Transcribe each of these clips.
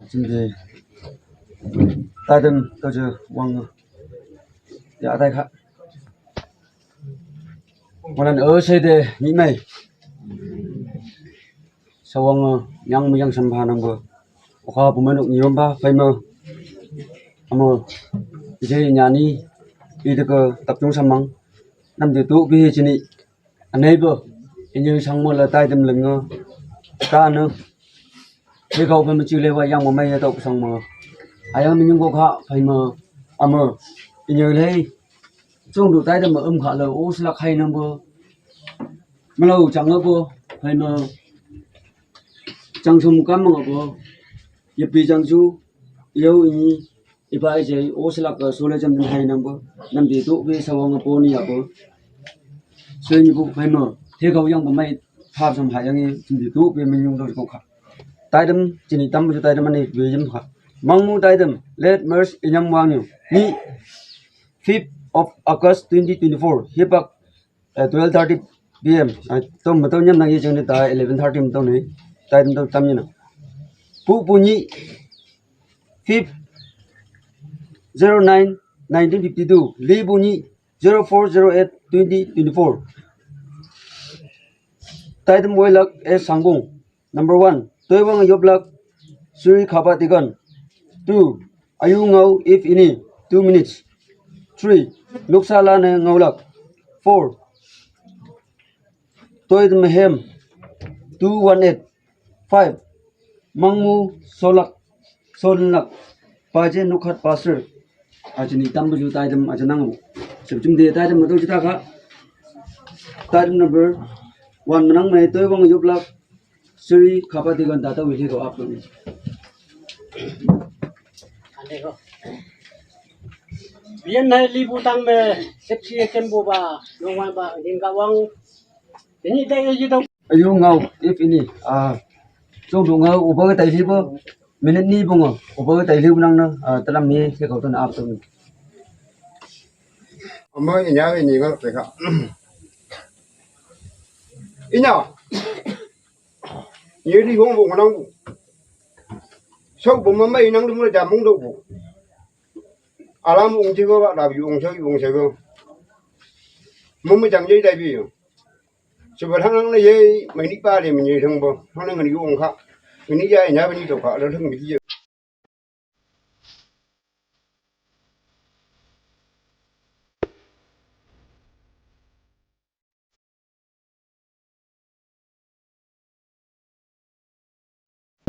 근데 다른 또저 왕 야다가 원한 어세대 이메 서왕 양무양 선파하는 거 화 보면 이런바 phải mà 이제 nhà đi được tập trung sắm măng năm điều tụ vì chỉ này anh ấy bơ như sang một là tay đâm lưng ca nữa thì cậu phải mà chịu lấy vài yang mà mày tụ sang mà ai em mình cũng khó phải mà mà như lấy trong đủ tay đâm mà khá là ô sẽ là hay nữa bơ mà lâu chẳng nữa bơ phải mà chẳng xong cắm mà bơ giúp bị chẳng chú yêu ý ibai je oslak sole jam hai number nam di tu be sawang poni ya bo so ni bu phai mo the gau yang ba mai phap sam hai yang ni di tu be min yung do ko kha tai dam chini tam bu tai dam ni be jam kha mang mu tai dam let merge inyam wang ni 5th of August 2024 hipak 12:30 pm to ma to nyam na ye jang ni ta 11:30 to ni tai dam to tam ni na pu ni 5th 09/1952 Lee Buni 04/08/2024 Taidam Wailak S Sanggung number 1 Toiwang Yoblak Suri Khaba Tigan 2 Ayu Ngau if ini 2 minutes 3 Luksala Ne Ngaulak 4 Toidam Hem 218 5 Mangmu Solak Solnak Paje Nukhat Pasir Ajini Tambu Taidam Ajanang Subjum de Taidam Madojaka Taidam number 1 Manang May Toyong Yublak Suri Kapatigan Data will go up to me. Bien này li butang me sepsi kemboba nongwa ba dingkawang ini dai ji dong Ayu ngau if ini trong đủ ngau over cái tài li bo minute ni bungo over tài li bunang na talam ni ke ko to na up to me. Amma ina ga ni ga ka ina ye đi gong bụng nang sau bụng mà mấy nang đúng là chạm mông đâu bụng alam bụng chứ có bạn đạp bụng chơi không mông mới chẳng dây đại biểu sự vật thằng này dây mấy nít ba thì mình nhìn thằng bông thằng này mình gong khác mình nít dây nhá mình đi đâu khác đó thằng mình gì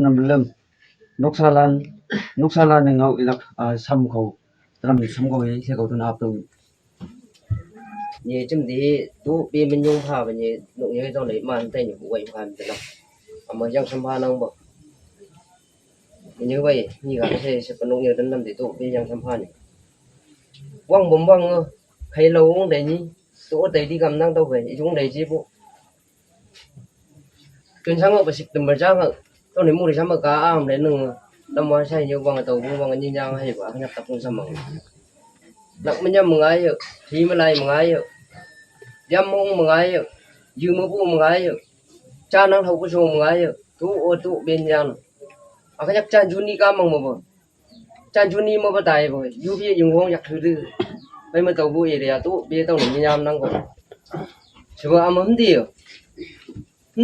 Nam Nuksalan ngau ilak sam ko talam sam ko ye ke ko to na up to me. Như chúng đi tu bị mình nhung phá và như nội như trong đấy mà tay những quậy phàm thế nào mà giang xâm pha năng bộ như vậy như cả sẽ có nội như đến năm thì tu bị giang xâm pha này quăng bấm quăng hay lâu cũng để nhỉ tu ở đây đi cầm năng đâu về chúng đây chứ bộ chuyên sang ở bờ xịt tầm bờ giang ở trong đấy mua thì sắm ở cá am đấy nương năm ngoái sai nhiều quăng tàu quăng như nhau hay quả nhập tập trung sắm bằng nặng mấy nhầm mừng ai thì mới lại mừng ai dâm mong mừng ai dư mưa bu mừng ai cha năng thấu có số mừng ai tu ở tu bên nhau cái nhắc cha juni cá mừng mà vợ cha juni mà bắt tay rồi du phía dùng không nhắc thứ tư bây mà tàu vui thì tu bây tàu này nhau năng còn chứ mà ấm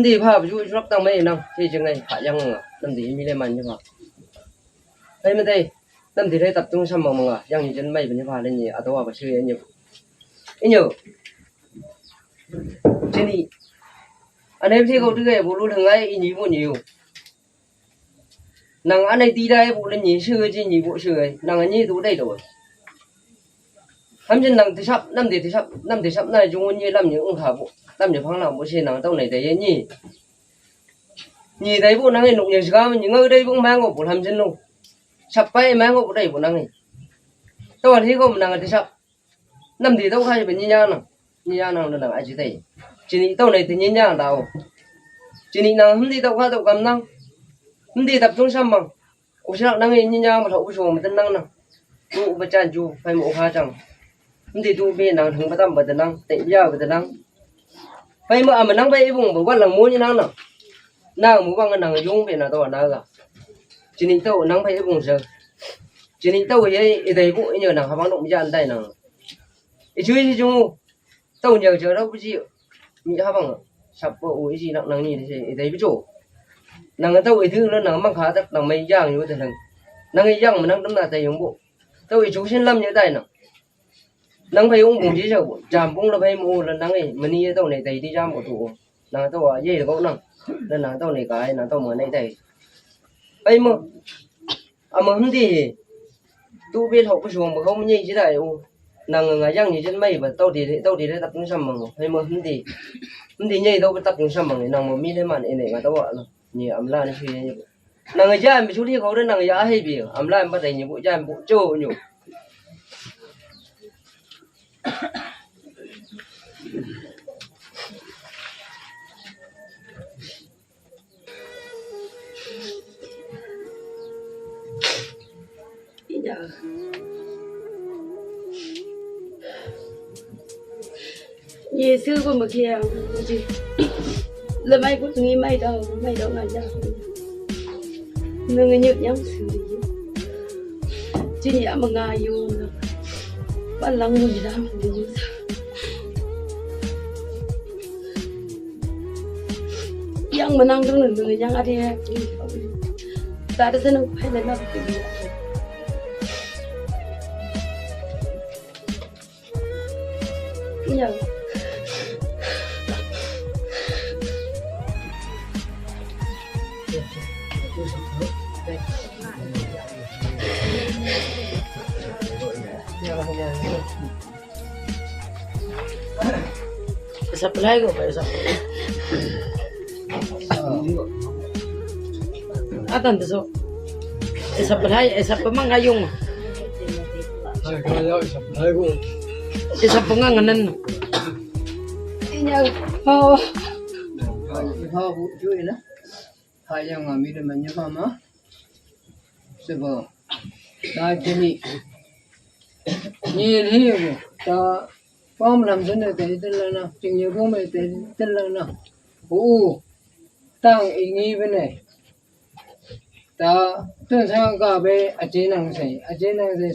đi phá ví dụ lắp tăng mấy năng thì chừng này phải chăng tâm tí mi lên mạnh như vậy bây mà đây tâm thì thấy tập trung xong mà giang chân mày vẫn phá lên nhỉ à tôi bảo sư nhiều nhiều trên đi anh em thì câu thứ này bộ luôn thường ấy nhí bộ nhiều nàng anh này tí đây bộ lên nhí sư chứ nhí bộ sư ấy nàng anh nhí tú đây rồi hắn trên nàng thì sắp năm thì sắp này chúng như làm những ông thả bộ làm những phăng làm bộ xe nàng tao này thấy nhí nhí thấy bộ nàng này nụ nhiều sao những ở đây cũng mang một bộ làm chân luôn sắp bay mang ngộ đây của năng này tôi thấy không năng thì sắp năm thì đâu hay phải như nhau nào ai chỉ thấy chỉ nghĩ tôi này thì như nhau đâu chỉ nghĩ năng không đi đâu qua đâu cầm năng không đi tập trung xăm bằng ủa sao năng như nhau mà thấu xuống mà tân năng nào tụ vật tràn chu phải mộ hoa chẳng không thì tụ bên nào thằng bắt tâm vật năng tệ giao vật năng phải mà năng bay vùng bởi quan là muốn như năng nào nào muốn bằng năng dùng về nào tôi nào cả chỉ nghĩ tôi năng bay vùng giờ chỉ nghĩ tôi ấy đây vụ nhờ nào họ bằng động ra đây nào chứ chung tôi nhờ chờ đâu có chịu nghĩ họ bằng sắp ủi gì nặng năng gì thì đấy với chỗ năng tôi ấy thứ nó năng mang khá tất năng mấy giang như thế thằng năng ấy giang mà năng đâm là thầy用bộ tôi chú xin lâm như thế nào năng phải uống cùng chỉ sợ chạm cũng là phải mua là năng ấy mình đi tôi này thầy đi ra một thủ năng tôi ở dây là có năng nên năng tôi này cái năng tôi mở này thầy ấy mà mà không thì tu biết học cái xuồng mà không như thế này năng ngày giang như trên mây và tôi thì để tập những sầm bằng hay mà không thì nhây tôi tập những sầm bằng này năng mà mi thế mà này mà tôi bảo là nhiều ấm la nó suy như năng người cha mình chú đi có đến năng giá hay bị ấm la bắt đầu nhiều bộ cha bộ trâu nhiều Giêsu của một kia gì là mấy của tôi mấy đâu là sao người nhớ nhau xử lý chỉ nhớ mà ngài yêu bắt lăng người gì đó thì như yang menang dulu người yang ada ta đã senang phải là nó cái gì nhớ supply của phải supply akan tu so supply mang ayung supply nganganan nhờ họ vụ chui đó hai yang ngami dan banyak mama sebab dah jadi ni hiu ta phong làm thế này thì tên là nào chừng nhiều phong này thì tên là nào tăng ý nghĩ bên này ta tuần sau cả về ở trên năng xây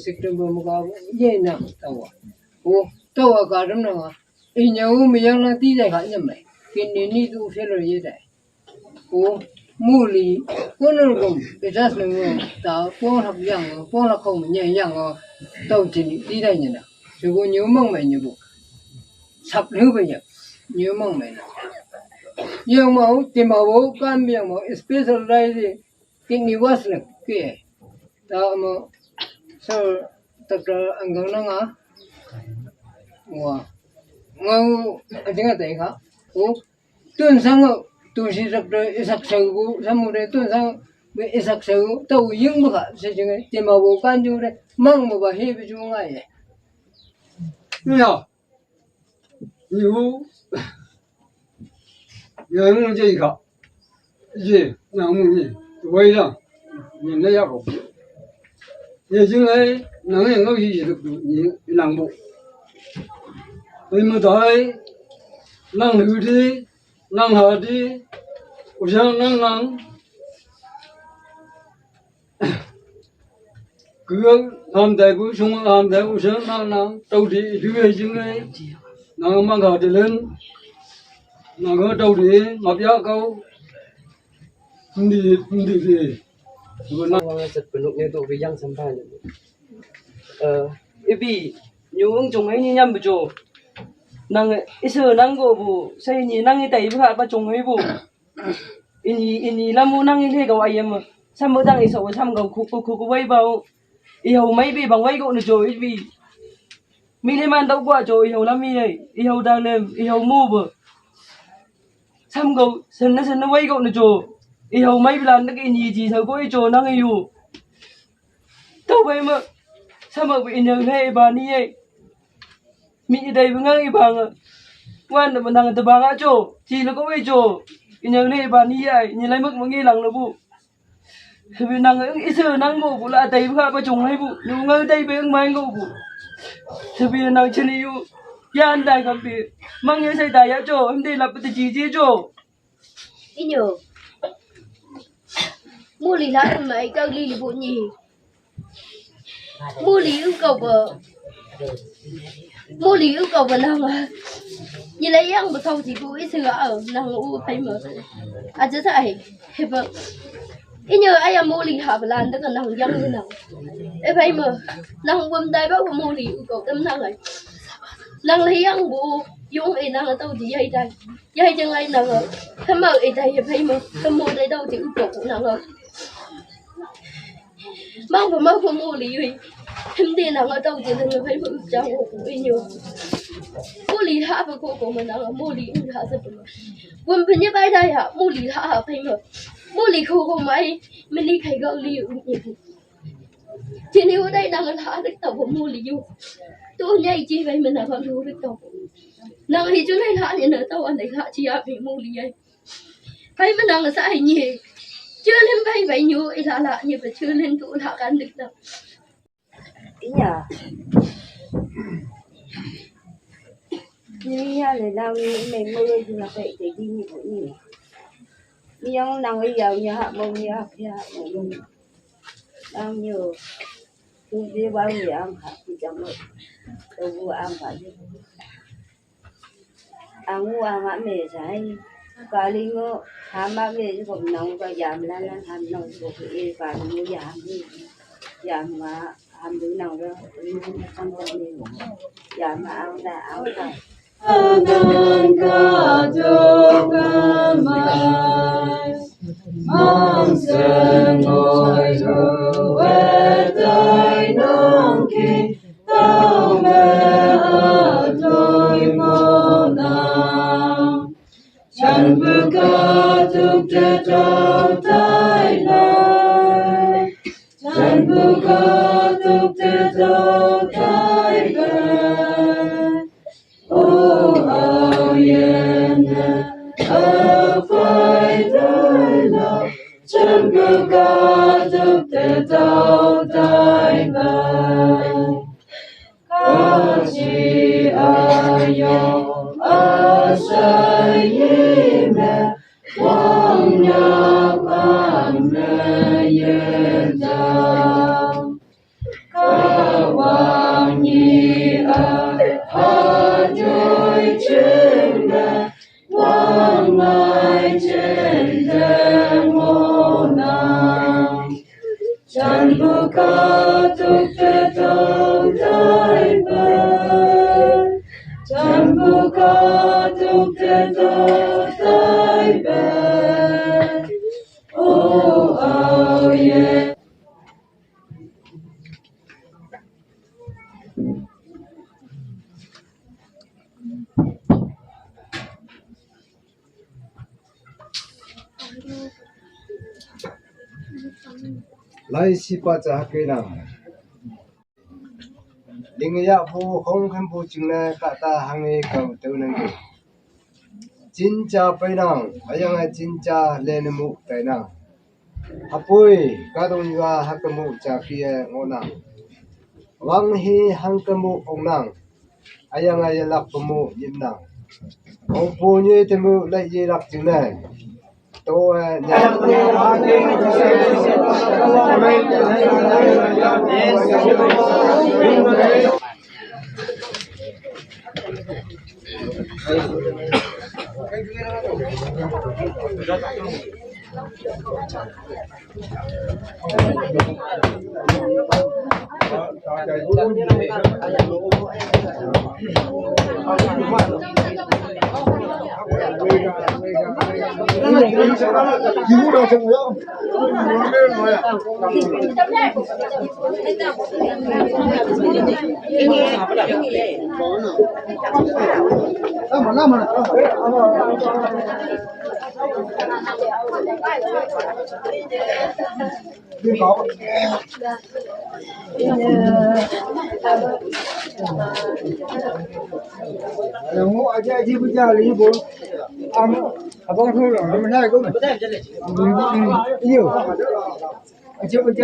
sức trong bộ cả dễ nào tàu tàu cả trong nào ý nhau mình yang là tí dài khác nhầm này khi ni tu phải rồi vậy đấy mua lì có nó cũng cái giá là người ta phong học dạng phong là không nhẹ nhàng tàu chỉ đi đây nhỉ nào rồi có nhiều mong mày nhiều bộ sắp nữa bây giờ nhiều mong mày nào nhiều máu thì máu bố can miệng máu special đây thì kidney was là kia ta mà sao tập ra anh có nó ngã wow ngau anh nghe thấy không tuần sang tôi chỉ tập rồi sắc sấu xong rồi tuần sang bị sắc sấu tàu dương mà cả sẽ chừng thì máu bố can chú đây mang một bài hết với chú ngay nhiều nhiều người muốn gì cả gì nào muốn gì vậy đó nhìn thấy không giờ chúng ấy năng lượng có gì được nhìn năng bộ bây giờ tới năng lượng đi năng hạt đi uống năng cứ làm đại cũng xong làm đại cũng xong năng đầu đi đưa chúng ấy năng mang hạt lên năng có đầu đi ngọc giá câu đi năng rất bận rộn tụ với dân sinh hoạt vì nhiều ông chồng ấy như nhầm bữa chỗ năng sờ năng của vụ xây nhỉ năng như tây với họ ba chồng ấy vụ in làm vụ năng như thế cầu ai em mà sao mới đang sầu sao cầu khu vây vào yêu mấy bị bằng vây gỗ nữa rồi vì mi lên man đâu qua rồi yêu lắm mi này yêu đang lên yêu mua bờ sao cầu sân nó vây gỗ nữa rồi yêu mấy lần nó cái gì sao có chỗ năng yêu tao vậy mà sao mà bị nhớ này bà ni ấy mi đây với ngang bà ngờ quan là mình đang từ bà ngã chỗ chỉ là có cái chỗ nhớ này bà ni ấy nhìn lấy mức mà nghe lằng là bu vì nàng ít sự nàng bộ là tay với bà chồng hay bu nhưng ngay đây với ông mai ngô bu vì nàng chân yêu yan đại gặp bị mang nhớ say đại ở chỗ em đây là bị chỉ chỗ ý nhờ mua lì lá thằng mày cao lì bộ nhì mua lì yêu cầu nàng à như lấy ăn một thau chỉ phụ ít sữa ở nàng u phải mở à chứ sao hết vợ ít nhờ ai à mua lì hạ bà lan tức là nàng dân như nào em phải mở nàng quâm tay bác mua lì yêu cầu tâm nàng này nàng lấy ăn bộ dùng ấy nàng ở đâu chỉ dây chân ai nàng ở thế mà ấy đây phải mở không mua đây đâu chỉ yêu cầu của nàng rồi mang vào mua lì rồi em đi nàng ở đâu chỉ là người phải mở cho của nhiều mua lì hạ và của mình nàng ở mua lì hạ rất là quên bên như bay đây hả mua lì hạ phải mở mua lì của mày mình đi khai gạo lì nhiều chỉ nếu ở đây nàng ở hạ được tàu của mua lì yêu tôi nhảy chi vậy mình là con thú được tàu nàng thì chỗ này hạ nhận ở tàu anh ấy hạ chi hạ bị mua lì ấy phải mình nàng ở xã hình nhỉ chưa lên bay vậy nhiều ấy là như vậy chưa lên tụ hạ ăn được đâu ý nhà như là đang mình mơ thì là phải để đi như vậy nhỉ nhưng nàng ấy giàu nhà hạ mông nhà hạ mông đang nhiều tôi đi bao nhiêu ăn hạt thì chẳng được tôi mua ăn phải ăn mua ăn ăn mề trái cả li ngô ham ăn mề chứ còn nông và giảm lan ham nông của cái cả mua giảm mà ham đứa nào đó không có gì giảm mà ăn đã ăn cả Agan kadukan mai Mang ngồi tay nong ki tao mẹ tôi mong nam chẳng bước tuk te trao tay lai chẳng bước tuk te trao tay lai oh yeah phải đời nào chẳng bước tuk te trao tay lai có chi ayong asay mẹ quang nhạc an mẹ yên giang các hoàng nhi ở dưới trên mẹ quang ngài trên đêm ngô nàng chẳng bước tuk te trao tay bên chẳng bước tuk te trao tay bên oh yeah lai sipa cha ke na dingya bu khong kham bu chingna ka ta hange ka tu nang ge chincha painang ayang a chincha lenmu taina apoi ka dong ya hakamu cha pia ngona wang hi hangkamu ongnang ayang a yalak pamu yimnang opo nye temu lai ye lak chingna to ဒီကောငိုအကြအကြီးပကြလေးဘုအဘောထိုးတော့မနိုင်ကုန်ဘူးဒီရောအချစ်ပကြ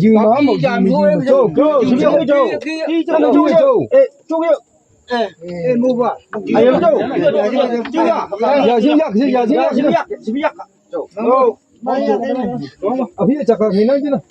ယူမမကြဘူးကျုပ်ကျုပ်ကျုပ်ကျုပ်ဒီကျုပ်ကျုပ်ကျုပ်ကျုပ်မူပါအယံကျုပ်ကျုပ်ရရှင်ရရှင်ရရှင်ရရှင်ရရှင်ရကျုပ်ဟုတ်အဖေချက်ကနေနေကြလား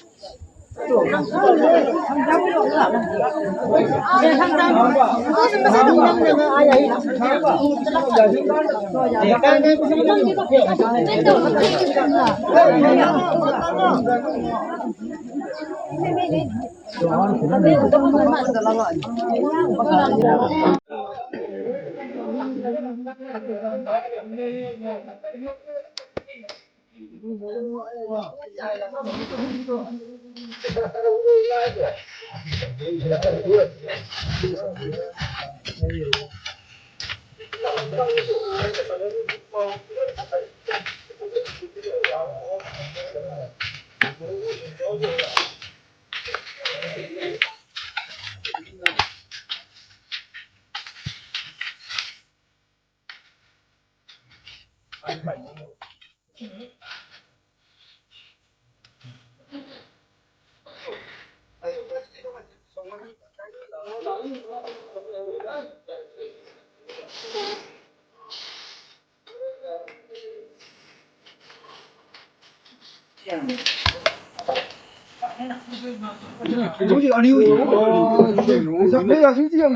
저기 아니요. 내가 솔직히 지어.